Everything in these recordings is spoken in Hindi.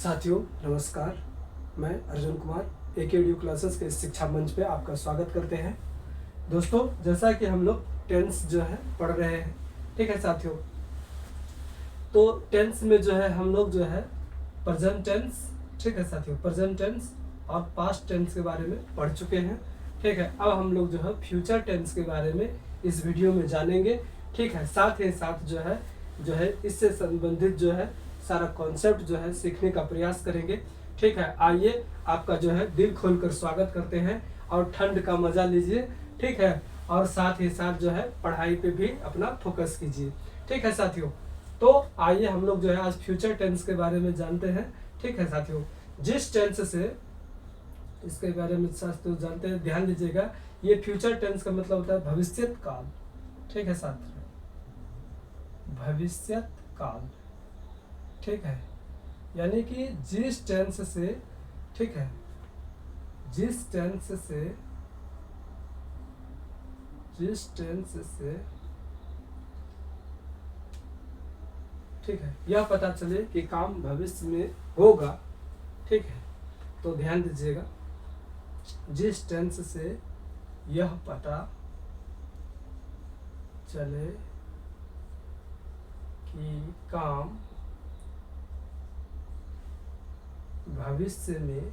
साथियों नमस्कार, मैं अर्जुन कुमार एकेडू क्लासेस के शिक्षा मंच पे आपका स्वागत करते हैं। दोस्तों, जैसा कि हम लोग टेंस जो है पढ़ रहे हैं, ठीक है साथियों। तो टेंस में जो है हम लोग जो है प्रेजेंट टेंस, ठीक है साथियों, प्रेजेंट टेंस और पास्ट टेंस के बारे में पढ़ चुके हैं, ठीक है। अब हम लोग जो है फ्यूचर टेंस के बारे में इस वीडियो में जानेंगे, ठीक है। साथ ही साथ जो है इससे संबंधित जो है सारा कॉन्सेप्ट जो है सीखने का प्रयास करेंगे, ठीक है। आइए आपका जो है दिल खोलकर स्वागत करते हैं और ठंड का मजा लीजिए, ठीक है। और साथ ही साथ जो है पढ़ाई पे भी अपना फोकस कीजिए, ठीक है साथियों। तो आइए हम लोग जो है आज फ्यूचर टेंस के बारे में जानते हैं, ठीक है साथियों। जिस टेंस से इसके बारे में साथियों जानते हैं, ध्यान दीजिएगा। ये फ्यूचर टेंस का मतलब होता है भविष्यत काल, ठीक है साथियों, भविष्यत काल, ठीक है। यानी कि जिस टेंस से, ठीक है, जिस टेंस से ठीक है यह पता चले कि काम भविष्य में होगा, ठीक है। तो ध्यान दीजिएगा, जिस टेंस से यह पता चले कि काम भविष्य में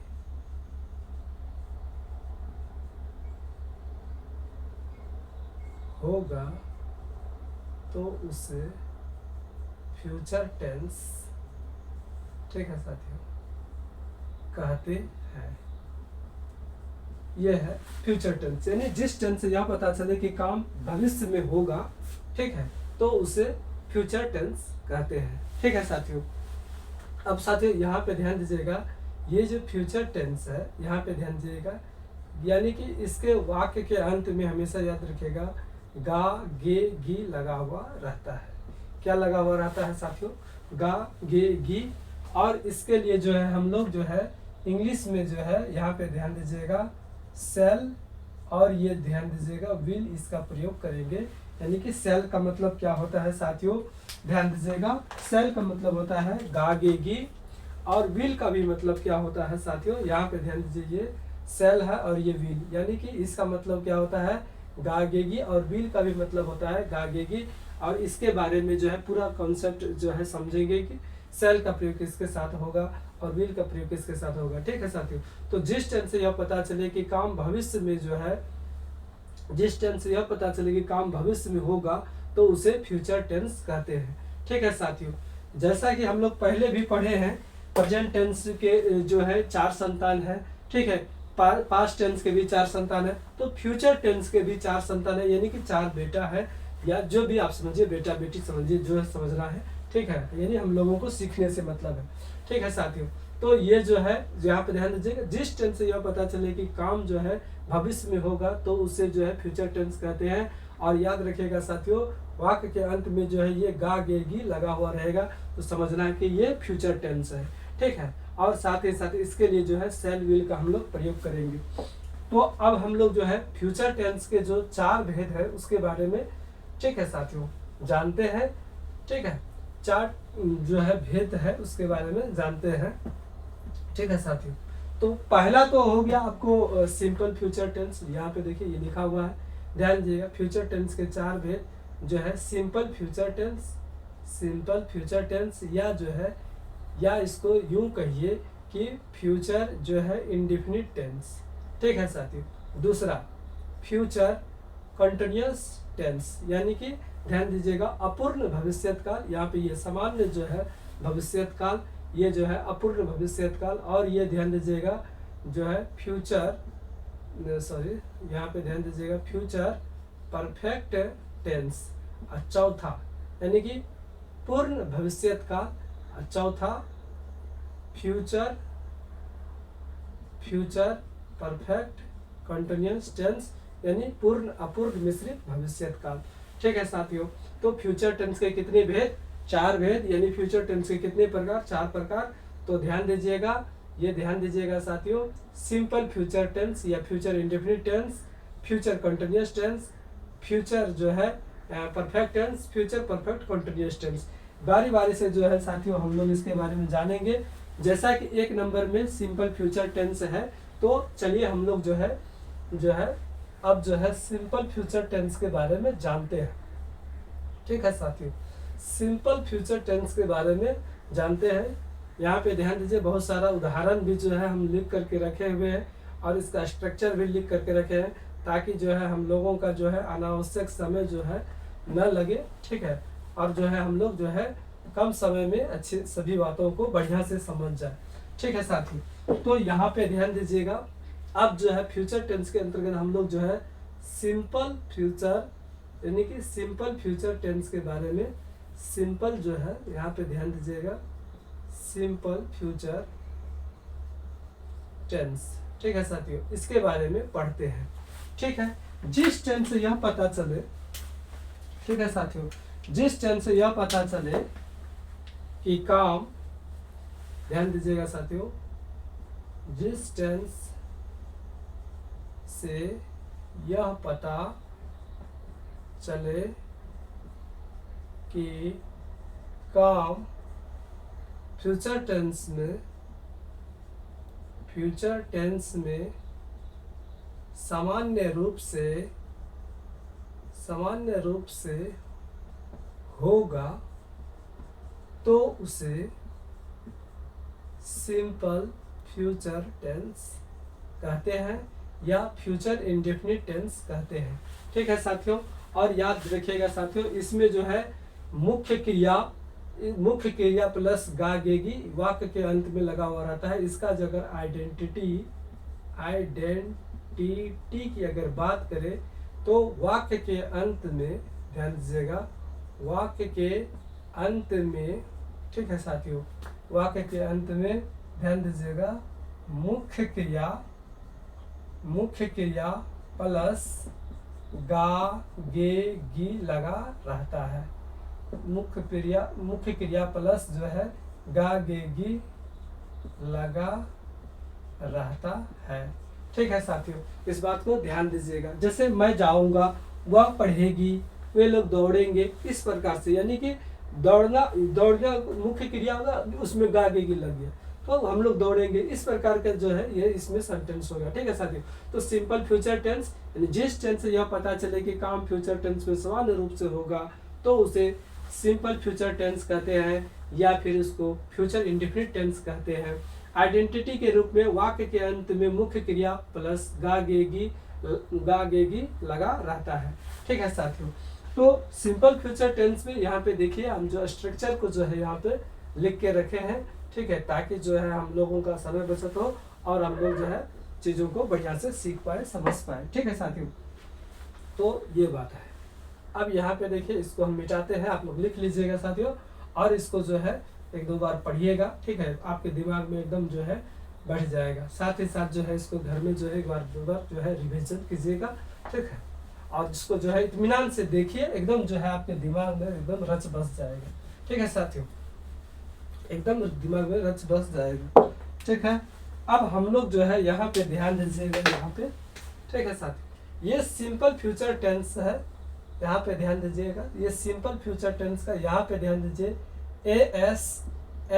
होगा तो उसे फ्यूचर टेंस, ठीक है साथियों, कहते हैं। यह है फ्यूचर टेंस, यानी जिस टेंस से यह पता चले कि काम भविष्य में होगा, ठीक है, तो उसे फ्यूचर टेंस कहते हैं, ठीक है साथियों। अब साथियों यहाँ पे ध्यान दीजिएगा, ये जो फ्यूचर टेंस है यहाँ पे ध्यान दीजिएगा, यानी कि इसके वाक्य के अंत में हमेशा याद रखिएगा गा गे गी लगा हुआ रहता है। क्या लगा हुआ रहता है साथियों? गा गे गी। और इसके लिए जो है हम लोग जो है इंग्लिश में जो है यहाँ पे ध्यान दीजिएगा सेल और ये ध्यान दीजिएगा विल, इसका प्रयोग करेंगे। यानी कि सेल का मतलब क्या होता है साथियों? ध्यान दीजिएगा, सेल का मतलब होता है गागेगी, और विल का भी मतलब क्या होता है साथियों? यहाँ पे ध्यान दीजिए, ये सेल है और ये विल, यानी कि इसका मतलब क्या होता है? गागेगी, और विल का भी मतलब होता है गागेगी। और इसके बारे में जो है पूरा कॉन्सेप्ट जो है समझेंगे कि सेल का प्रयोग किसके साथ होगा और विल का प्रयोग किसके साथ होगा, ठीक है साथियों। तो जिस टेंस से यह पता चले कि काम भविष्य में जो है, जिस टेंस से यह पता चले कि काम भविष्य में होगा तो उसे फ्यूचर टेंस कहते हैं, ठीक है साथियों। जैसा कि हम लोग पहले भी पढ़े हैं, प्रेजेंट टेंस के जो है 4 संतान है, ठीक है। पास्ट टेंस के भी 4 संतान है, तो फ्यूचर टेंस के भी 4 संतान है, यानी कि 4 बेटा है, या जो भी आप समझिए, बेटा बेटी समझिए, जो है समझना है, ठीक है। यानी हम लोगों को सीखने से मतलब है, ठीक है साथियों। तो ये जो है यहाँ पे ध्यान दीजिएगा, जिस टेंस से यह पता चले कि काम जो है भविष्य में होगा तो उसे जो है फ्यूचर टेंस कहते हैं। और याद रखिएगा साथियों, वाक्य के अंत में जो है ये गा गेगी लगा हुआ रहेगा, तो समझना है कि ये फ्यूचर टेंस है, ठीक है। और साथ ही साथ इसके लिए जो है सेल विल का हम लोग प्रयोग करेंगे। तो अब हम लोग जो है फ्यूचर टेंस के जो 4 भेद है उसके बारे में, ठीक है साथियों, जानते हैं, ठीक है। 4 जो है भेद है उसके बारे में जानते हैं, ठीक है साथियों। तो पहला तो हो गया आपको सिंपल फ्यूचर टेंस, यहाँ पे देखिए ये लिखा हुआ है, ध्यान दीजिएगा। फ्यूचर टेंस के 4 भेद जो है simple future tense, simple future tense, या जो है, या इसको यूं कहिए कि फ्यूचर जो है इंडेफिनिट टेंस, ठीक है साथियों। दूसरा फ्यूचर कंटिन्यूअस टेंस, यानी कि ध्यान दीजिएगा अपूर्ण भविष्यत काल, यहाँ पे ये सामान्य जो है भविष्यत काल, ये जो है अपूर्ण भविष्यत काल। और ये ध्यान दीजिएगा जो है फ्यूचर, सॉरी यहाँ पे ध्यान दीजिएगा फ्यूचर परफेक्ट टेंस। चौथा यानी कि पूर्ण भविष्यत काल। चौथा फ्यूचर परफेक्ट कंटिन्यूअस टेंस, यानी पूर्ण अपूर्ण मिश्रित भविष्यत काल, ठीक है साथियों। तो फ्यूचर टेंस के कितने भेद? 4 भेद, यानी फ्यूचर टेंस के कितने प्रकार? 4 प्रकार। तो ध्यान दीजिएगा, ये ध्यान दीजिएगा साथियों, सिंपल फ्यूचर टेंस या future indefinite tense, future continuous tense, future जो है perfect tense, future perfect continuous tense. बारी बारी से जो है साथियों हम लोग इसके बारे में जानेंगे। जैसा कि एक नंबर में सिंपल फ्यूचर टेंस है, तो चलिए हम लोग जो है अब जो है सिंपल फ्यूचर टेंस के बारे में जानते हैं। ठीक है साथियों, सिंपल फ्यूचर टेंस के बारे में जानते हैं। यहाँ पे ध्यान दीजिए, बहुत सारा उदाहरण भी जो है हम लिख करके रखे हुए हैं और इसका स्ट्रक्चर भी लिख करके रखे हैं, ताकि जो है हम लोगों का जो है अनावश्यक समय जो है न लगे। ठीक है, और जो है हम लोग जो है कम समय में अच्छी सभी बातों को बढ़िया से समझ जाए। ठीक है साथी, तो यहाँ पे ध्यान दीजिएगा, अब जो है फ्यूचर टेंस के अंतर्गत हम लोग जो है सिंपल फ्यूचर यानी कि सिंपल फ्यूचर टेंस के बारे में, सिंपल जो है यहाँ पे ध्यान दीजिएगा, सिंपल फ्यूचर टेंस। ठीक है साथियों, इसके बारे में पढ़ते हैं। ठीक है, जिस टेंस से यह पता चले, ठीक है साथियों, जिस टेंस से यह पता चले कि काम, ध्यान दीजिएगा साथियों, जिस टेंस से यह पता चले कि काम फ्यूचर टेंस में सामान्य रूप से होगा, तो उसे सिंपल फ्यूचर टेंस कहते हैं या फ्यूचर इंडेफिनिट टेंस कहते हैं। ठीक है साथियों, और याद रखिएगा साथियों, इसमें जो है मुख्य क्रिया प्लस गागेगी वाक्य के अंत में लगा हुआ रहता है। इसका जो अगर आइडेंटिटी की अगर बात करें, तो वाक्य के अंत में, ध्यान दीजिएगा, वाक्य के अंत में, ठीक है साथियों, वाक्य के अंत में ध्यान दीजिएगा, मुख्य क्रिया प्लस गा गे गी लगा रहता है। मुख्य क्रिया प्लस जो है गा गे गी लगा रहता है। ठीक है साथियों, इस बात को ध्यान दीजिएगा। जैसे मैं जाऊंगा, वह पढ़ेगी, वे लोग दौड़ेंगे, इस प्रकार से, यानी कि दौड़ना मुख्य क्रिया होगा, उसमें गा गे गी लग गया, तो हम लोग दौड़ेंगे, इस प्रकार का जो है ये इसमें सेंटेंस होगा। ठीक है साथियों, तो सिंपल फ्यूचर टेंस यानी जिस टेंस से यह पता चले कि काम फ्यूचर टेंस में सामान्य रूप से होगा, तो उसे सिंपल फ्यूचर टेंस कहते हैं या फिर उसको फ्यूचर इंडेफिनिट टेंस कहते हैं। आइडेंटिटी के रूप में वाक्य के अंत में मुख्य क्रिया प्लस गा गेगी लगा रहता है। ठीक है साथियों, तो सिंपल फ्यूचर टेंस में यहाँ पे देखिए हम जो स्ट्रक्चर को जो है यहाँ पे लिख के रखे हैं। ठीक है, ताकि जो है हम लोगों का समय बचत हो और हम लोग जो है चीज़ों को बढ़िया से सीख पाए, समझ पाए। ठीक है साथियों, तो ये बात है। अब यहाँ पे देखिए, इसको हम मिटाते हैं, आप लोग लिख लीजिएगा साथियों, और इसको जो है एक दो बार पढ़िएगा। ठीक है, आपके दिमाग में एकदम जो है बढ़ जाएगा। साथ ही साथ जो है इसको घर में जो है एक बार दो बार जो है रिविजन कीजिएगा। ठीक है, और इसको जो है इत्मीनान से देखिए, एकदम जो है आपके दिमाग में एकदम रच बस जाएगा। ठीक है साथियों, एकदम दिमाग में रच बस जाएगा। ठीक है, अब हम लोग जो है यहाँ पे ध्यान दीजिएगा, यहाँ पे। ठीक है साथियों, ये सिंपल फ्यूचर टेंस है, यहाँ पे ध्यान दीजिएगा, ये सिंपल फ्यूचर टेंस का यहाँ पे ध्यान दीजिए, AS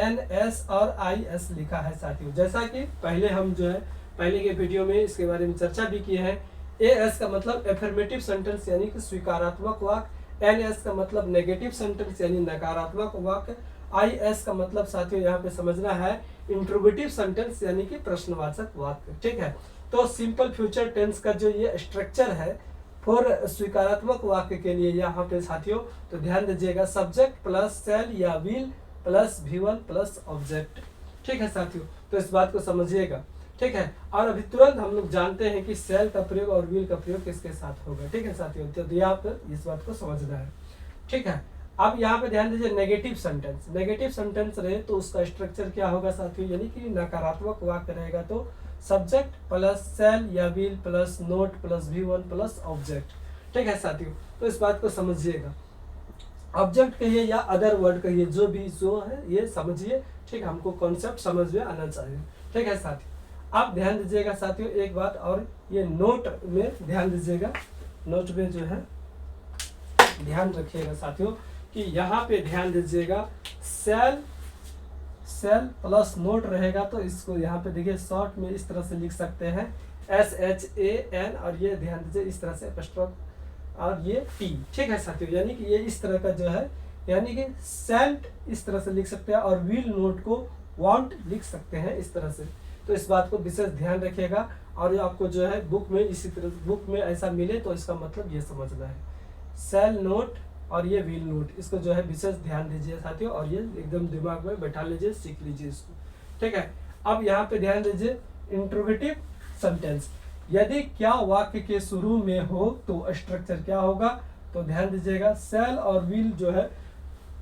NS और IS लिखा है साथियों। जैसा कि पहले हम जो है पहले के वीडियो में इसके बारे में चर्चा भी की है। AS का मतलब एफर्मेटिव सेंटेंस यानी कि स्वीकारात्मक वाक्य, NS का मतलब नेगेटिव सेंटेंस यानी नकारात्मक वाक्य, IS का मतलब साथियों यहाँ पे समझना है इंट्रोगेटिव सेंटेंस यानी कि प्रश्नवाचक वाक्य। ठीक है, तो सिंपल फ्यूचर टेंस का जो ये स्ट्रक्चर है फॉर स्वीकारात्मक वाक्य के लिए यहाँ पे साथियों, तो ध्यान दीजिएगा, सब्जेक्ट प्लस सेल या will plus V1 plus object. ठीक है साथियों, तो इस बात को समझिएगा। ठीक है, और अभी तुरंत हम लोग जानते हैं कि सेल का प्रयोग और विल का प्रयोग किसके साथ होगा। ठीक है साथियों, तो यहाँ पर इस बात को समझना है। ठीक है, अब यहाँ पे ध्यान दीजिए, नेगेटिव सेंटेंस रहे तो उसका स्ट्रक्चर क्या होगा साथियों, यानी कि नकारात्मक वाक्य रहेगा तो सब्जेक्ट प्लस सेल या will plus note plus V1 plus object. ठीक है साथियों, तो इस बात को समझिएगा। ऑब्जेक्ट कहिए या अदर वर्ड कहिए, जो भी जो है ये समझिए। ठीक है, हमको कॉन्सेप्ट समझ में आना चाहिए। ठीक है साथियों, आप ध्यान दीजिएगा साथियों एक बात और, ये नोट में ध्यान दीजिएगा, नोट में जो है ध्यान रखिएगा साथियों कि यहाँ पे ध्यान दीजिएगा, सेल सेल प्लस नोट रहेगा तो इसको यहाँ पे देखिए शॉर्ट में इस तरह से लिख सकते हैं SHAN, और ये ध्यान दीजिए इस तरह से एपस्ट्रॉफ और ये T। ठीक है साथियों, यानी कि ये इस तरह का जो है, यानी कि सेंट इस तरह से लिख सकते हैं और विल नोट को वांट लिख सकते हैं इस तरह से। तो इस बात को विशेष ध्यान रखिएगा, और आपको जो है बुक में इसी तरह बुक में ऐसा मिले तो इसका मतलब ये समझना है, सेल नोट और ये विल नोट, इसको जो है विशेष ध्यान दीजिए साथियों, और ये एकदम दिमाग में बैठा लीजिए, सीख लीजिए इसको। ठीक है, अब यहाँ पे ध्यान दीजिए इंट्रोगेटिव सेंटेंस, यदि क्या वाक्य के शुरू में हो तो स्ट्रक्चर क्या होगा, तो ध्यान दीजिएगा सेल और विल जो है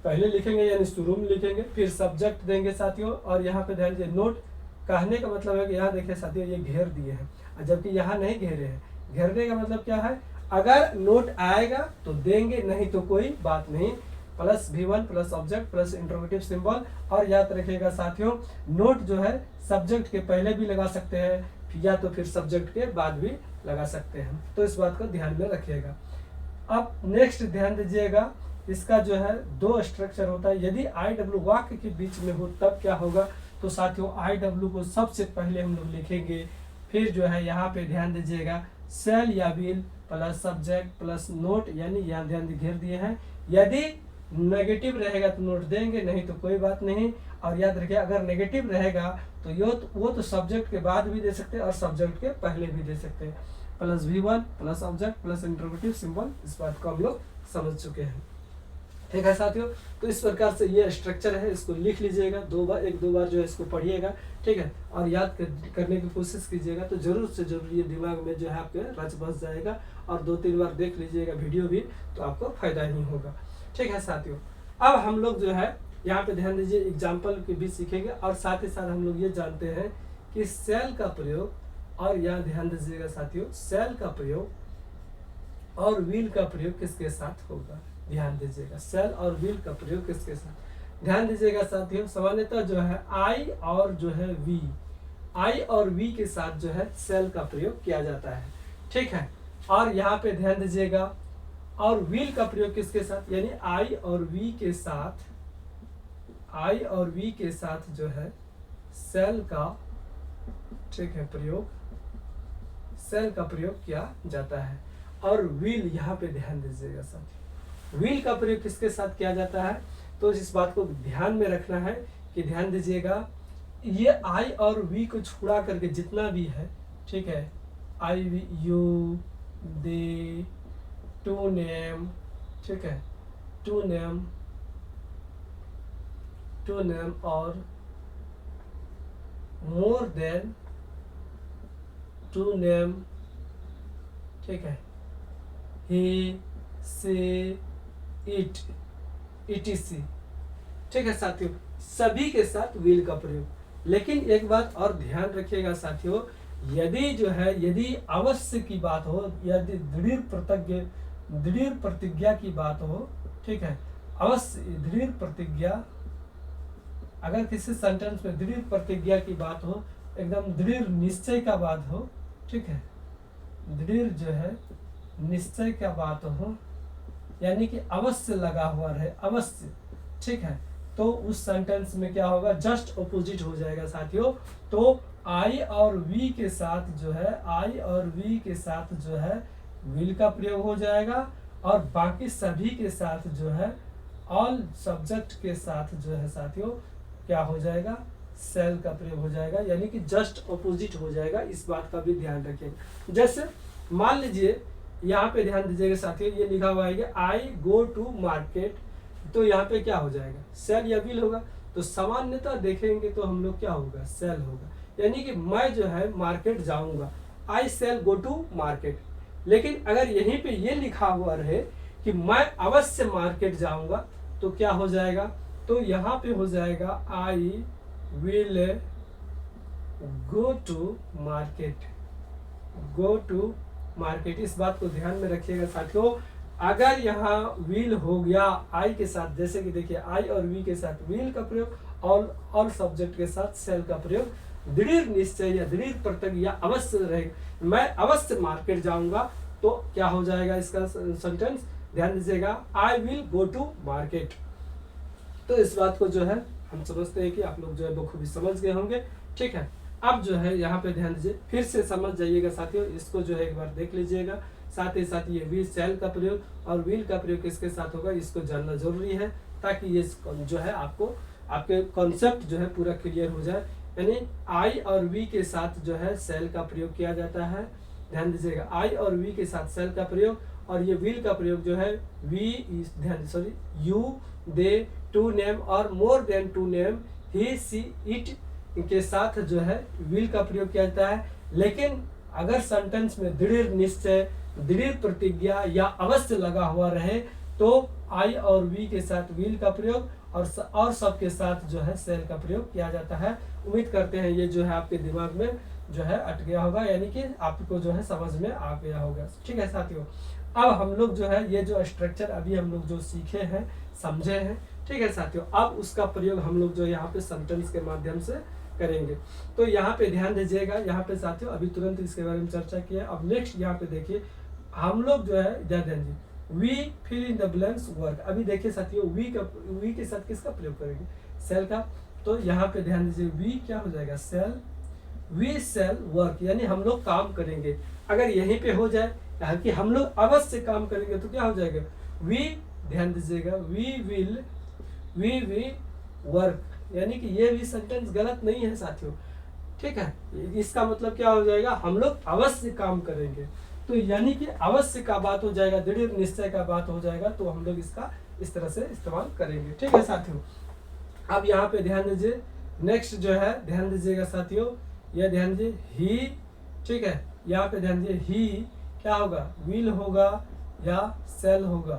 पहले लिखेंगे यानी शुरू में लिखेंगे, फिर सब्जेक्ट देंगे साथियों, और यहाँ पे ध्यान दीजिए नोट कहने का मतलब है कि यहाँ देखिए साथियों ये घेर दिए हैं, जबकि यहाँ नहीं घेरे हैं। घेरने का मतलब क्या है, अगर नोट आएगा तो देंगे, नहीं तो कोई बात नहीं, plus V1 plus object plus interrogative symbol. और याद रखिएगा साथियों नोट जो है सब्जेक्ट के पहले भी लगा सकते हैं या तो फिर सब्जेक्ट के बाद भी लगा सकते हैं, तो इस बात को ध्यान में रखिएगा। अब नेक्स्ट ध्यान दीजिएगा, इसका जो है दो स्ट्रक्चर होता है, यदि IW वाक्य के बीच में हो तब क्या होगा, तो साथियों IW को सबसे पहले हम लोग लिखेंगे, फिर जो है यहाँ पे ध्यान दीजिएगा सेल या will plus subject plus note, यानी यहाँ ध्यान घेर दिए हैं, यदि नेगेटिव रहेगा तो नोट देंगे, नहीं तो कोई बात नहीं। और याद रखिए अगर नेगेटिव रहेगा तो वो तो सब्जेक्ट के बाद भी दे सकते हैं और सब्जेक्ट के पहले भी दे सकते हैं, plus V1 plus object plus interrogative symbol, इस बात को हम लोग समझ चुके हैं। ठीक है साथियों, तो इस प्रकार से ये स्ट्रक्चर है, इसको लिख लीजिएगा एक दो बार जो है इसको पढ़िएगा, ठीक है, और याद करने की कोशिश कीजिएगा, तो जरूर से जरूर ये दिमाग में जो है आपके रच बस जाएगा, और 2-3 बार देख लीजिएगा वीडियो भी, तो आपको फायदा ही होगा। ठीक है साथियों, अब हम लोग जो है यहाँ पे ध्यान दीजिए एग्जाम्पल के बीच सीखेंगे, और साथ ही साथ हम लोग ये जानते हैं कि सेल का प्रयोग, और यहाँ ध्यान दीजिएगा साथियों सेल का प्रयोग और विल का प्रयोग किसके साथ होगा, ध्यान दीजिएगा सेल और विल का प्रयोग किसके साथ, ध्यान दीजिएगा साथियों सामान्यतः जो है I और जो है V, I और V के साथ जो है सेल का प्रयोग किया जाता है। ठीक है, और यहाँ पे ध्यान दीजिएगा और विल का प्रयोग किसके साथ, यानी I और V के साथ, I और V के साथ जो है सेल का, ठीक है, प्रयोग, सेल का प्रयोग किया जाता है। और विल यहाँ पे ध्यान दीजिएगा साथियों विल का प्रयोग किसके साथ किया जाता है, तो इस बात को ध्यान में रखना है कि ध्यान दीजिएगा ये I और V को छुड़ा करके जितना भी है, ठीक है, I, you, they, to name, ठीक है, to name और more than, to name, ठीक है, he, she, it, etc। ठीक है साथियों, सभी के साथ विल का प्रयोग। लेकिन एक बात और ध्यान रखिएगा साथियों, यदि जो है यदि अवश्य की बात हो, यदि दृढ़ प्रतिज्ञा की बात हो, ठीक है, अवश्य दृढ़ प्रतिज्ञा, अगर किसी सेंटेंस में दृढ़ प्रतिज्ञा की बात हो, एकदम दृढ़ निश्चय का बात हो, ठीक है, दृढ़ जो है निश्चय का बात हो, यानी कि अवश्य लगा हुआ रहे, अवश्य, ठीक है, तो उस सेंटेंस में क्या होगा, जस्ट ऑपोजिट हो जाएगा साथियों। तो I और V के साथ जो है, I और V के साथ जो है विल का प्रयोग हो जाएगा, और बाकी सभी के साथ जो है, ऑल सब्जेक्ट के साथ जो है साथियों क्या हो जाएगा, सेल का प्रयोग हो जाएगा, यानी कि जस्ट ऑपोजिट हो जाएगा। इस बात का भी ध्यान रखिएगा। जैसे मान लीजिए यहाँ पे ध्यान दीजिएगा साथियों, ये लिखा हुआ है कि आई गो टू मार्केट, तो यहाँ पे क्या हो जाएगा, सेल या विल होगा। तो सामान्यतः देखेंगे तो हम लोग क्या होगा, सेल होगा, यानी कि मैं जो है मार्केट जाऊंगा, आई सेल गो टू मार्केट। लेकिन अगर यहीं पे ये लिखा हुआ रहे कि मैं अवश्य मार्केट जाऊंगा, तो क्या हो जाएगा, तो यहाँ पे हो जाएगा I will go to market, go to market. इस बात को ध्यान में रखिएगा साथियों, अगर यहाँ विल हो गया आई के साथ, जैसे कि देखिए आई और वी के साथ विल का प्रयोग, और सब्जेक्ट के साथ सेल का प्रयोग, दृढ़ निश्चय या दृढ़ प्रतिज्ञा या अवश्य रहेगा, मैं अवश्य मार्केट जाऊंगा, तो क्या हो जाएगा इसका सेंटेंस, ध्यान दीजिएगा I will go to market. तो इस बात को जो है हम समझते हैं कि आप लोग जो है बखूबी समझ गए होंगे। ठीक है, अब जो है यहाँ पे ध्यान दीजिए, फिर से समझ जाइएगा साथियों, इसको जो है एक बार देख लीजिएगा। साथ ही साथ ये वी सेल का प्रयोग और व्हील का प्रयोग किसके साथ होगा इसको जानना जरूरी है, ताकि ये जो है आपको आपके कॉन्सेप्ट जो है पूरा क्लियर हो जाए। यानी आई और वी के साथ जो है सेल का प्रयोग किया जाता है। ध्यान दीजिएगा, आई और वी के साथ सेल का प्रयोग, और ये व्हील का प्रयोग जो है यू दे टू नेम और more than two name he she it के साथ जो है व्हील का प्रयोग किया जाता है। लेकिन अगर सेंटेंस में दृढ़ निश्चय, दृढ़ प्रतिज्ञा या अवश्य लगा हुआ रहे तो आई और वी के साथ व्हील का प्रयोग और सब के साथ जो है सेल का प्रयोग किया जाता है। उम्मीद करते हैं ये जो है आपके दिमाग में जो है अट गया होगा, यानी कि आपको जो है समझ में आ गया होगा। ठीक है साथियों, अब हम लोग जो है ये जो स्ट्रक्चर अभी हम लोग जो सीखे हैं, समझे हैं, ठीक है साथियों, अब उसका प्रयोग हम लोग जो यहाँ पे सेंटेंस के माध्यम से करेंगे। तो यहाँ पे ध्यान दीजिएगा, यहाँ पे साथियों अभी तुरंत इसके बारे में चर्चा किया। अब नेक्स्ट यहाँ पे देखिए, हम लोग जो है ध्यान दीजिए, we fill in the blanks work. अभी देखिए साथियों, वी के साथ किसका प्रयोग करेंगे, सेल का। तो यहाँ पे ध्यान दीजिए, वी क्या हो जाएगा, सेल, वी सेल वर्क, यानी हम लोग काम करेंगे। अगर यहीं पे हो जाए कि हम लोग अवश्य काम करेंगे तो क्या हो जाएगा, वी, ध्यान दीजिएगा, वी वर्क, यानी कि ये भी सेंटेंस गलत नहीं है साथियों। ठीक है, इसका मतलब क्या हो जाएगा, हम लोग अवश्य काम करेंगे। तो यानी कि अवश्य का बात हो जाएगा, दृढ़ निश्चय का बात हो जाएगा, तो हम लोग इसका इस तरह से इस्तेमाल करेंगे। ठीक है साथियों, अब यहाँ पे ध्यान दीजिए, नेक्स्ट जो है ध्यान दीजिएगा साथियों, यह ध्यान दीजिए ही, ठीक है, यहाँ पे ध्यान दीजिए ही क्या होगा, विल होगा या सेल होगा।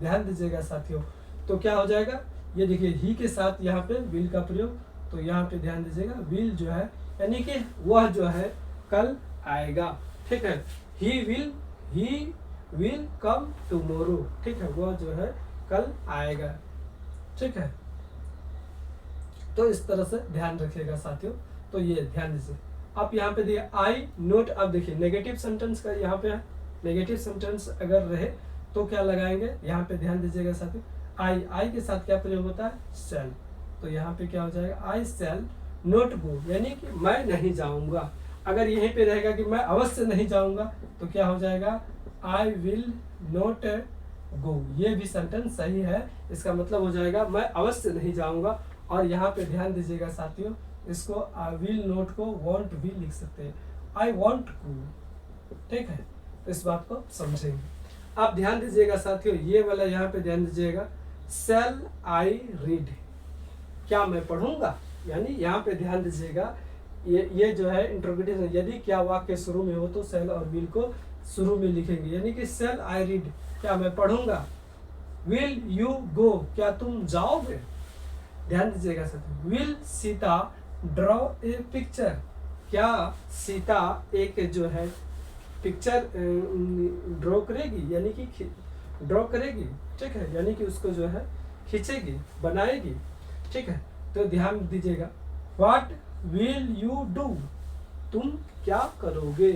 ध्यान दीजिएगा साथियों, तो क्या हो जाएगा, ये देखिए ही के साथ यहाँ पे विल का प्रयोग, तो यहाँ पे ध्यान दीजिएगा विल जो है यानी कि वह जो है कल आएगा। ठीक है, ही विल कम टुमारो, ठीक है, वह जो है कल आएगा। ठीक है, तो इस तरह से ध्यान रखिएगा साथियों। तो ये ध्यान दीजिए, आप यहाँ पे दिए आई नोट। अब देखिए नेगेटिव सेंटेंस का यहाँ पे है, नेगेटिव सेंटेंस अगर रहे तो क्या लगाएंगे, यहाँ पे ध्यान दीजिएगा साथियों, आई के साथ क्या प्रयोग होता है, सेल। तो यहाँ पे क्या हो जाएगा, आई सेल नोट गो, यानी कि मैं नहीं जाऊंगा। अगर यहीं पे रहेगा कि मैं अवश्य नहीं जाऊंगा तो क्या हो जाएगा, आई विल नोट गो। ये भी सेंटेंस सही है, इसका मतलब हो जाएगा मैं अवश्य नहीं जाऊंगा। और यहाँ पे ध्यान दीजिएगा साथियों, इसको आई विल नोट को वॉन्ट भी लिख सकते हैं, आई वॉन्ट गो। ठीक है, तो इस बात को समझेंगे। आप ध्यान दीजिएगा साथियों, ये वाला यहाँ पे ध्यान दीजिएगा, सेल आई रीड, क्या मैं पढ़ूंगा। यानी यहाँ पे ध्यान दीजिएगा, ये जो है इंटरोगेटिव, यदि क्या वाक्य शुरू में हो तो सेल और विल को शुरू में लिखेंगे, यानी कि सेल आई रीड, क्या मैं पढ़ूंगा। विल यू गो, क्या तुम जाओगे। ध्यान दीजिएगा साथियों, will Sita draw a picture, क्या सीता एक जो है पिक्चर ड्रॉ करेगी, यानी कि ड्रॉ करेगी। ठीक है, यानी कि उसको जो है खींचेगी, बनाएगी। ठीक है, तो ध्यान दीजिएगा, व्हाट विल यू डू, तुम क्या करोगे।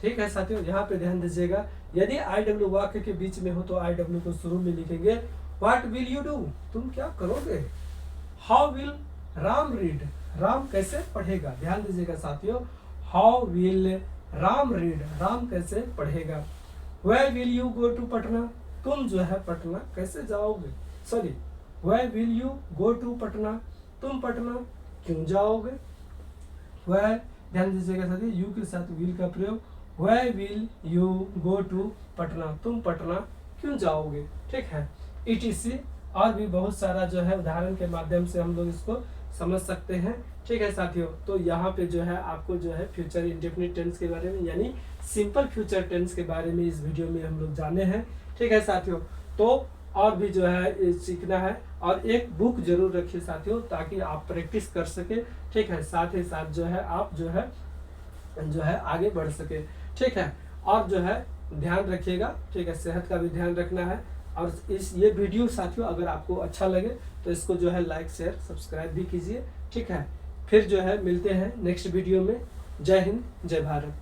ठीक है साथियों, यहाँ पे ध्यान दीजिएगा, यदि आई डब्ल्यू वाक्य के बीच में हो तो आई डब्ल्यू को शुरू में लिखेंगे, व्हाट विल यू डू, तुम क्या करोगे। How will Ram read, Ram कैसे पढ़ेगा। ध्यान दीजिएगा साथियों, how will Ram read, Ram कैसे पढ़ेगा। Where will you go to Patna, तुम जो है पटना कैसे जाओगे। Sorry, where will you go to Patna, तुम पटना क्यों जाओगे। वेयर, ध्यान दीजिएगा साथियों, यू के साथ विल का प्रयोग, where will you go to Patna, तुम पटना क्यों जाओगे। ठीक है, ETC और भी बहुत सारा जो है उदाहरण के माध्यम से हम लोग इसको समझ सकते हैं। ठीक है साथियों, तो यहाँ पे जो है आपको जो है फ्यूचर इंडेफिनिट टेंस के बारे में, यानी सिंपल फ्यूचर टेंस के बारे में इस वीडियो में हम लोग जाने हैं। ठीक है साथियों, तो और भी जो है सीखना है, और एक बुक जरूर रखिए साथियों, ताकि आप प्रैक्टिस कर सके। ठीक है, साथ ही साथ जो है आप जो है आगे बढ़ सके। ठीक है, और जो है ध्यान रखिएगा। ठीक है, सेहत का भी ध्यान रखना है। और ये वीडियो साथियों अगर आपको अच्छा लगे तो इसको जो है लाइक शेयर सब्सक्राइब भी कीजिए। ठीक है, फिर जो है मिलते हैं नेक्स्ट वीडियो में। जय हिंद, जय भारत।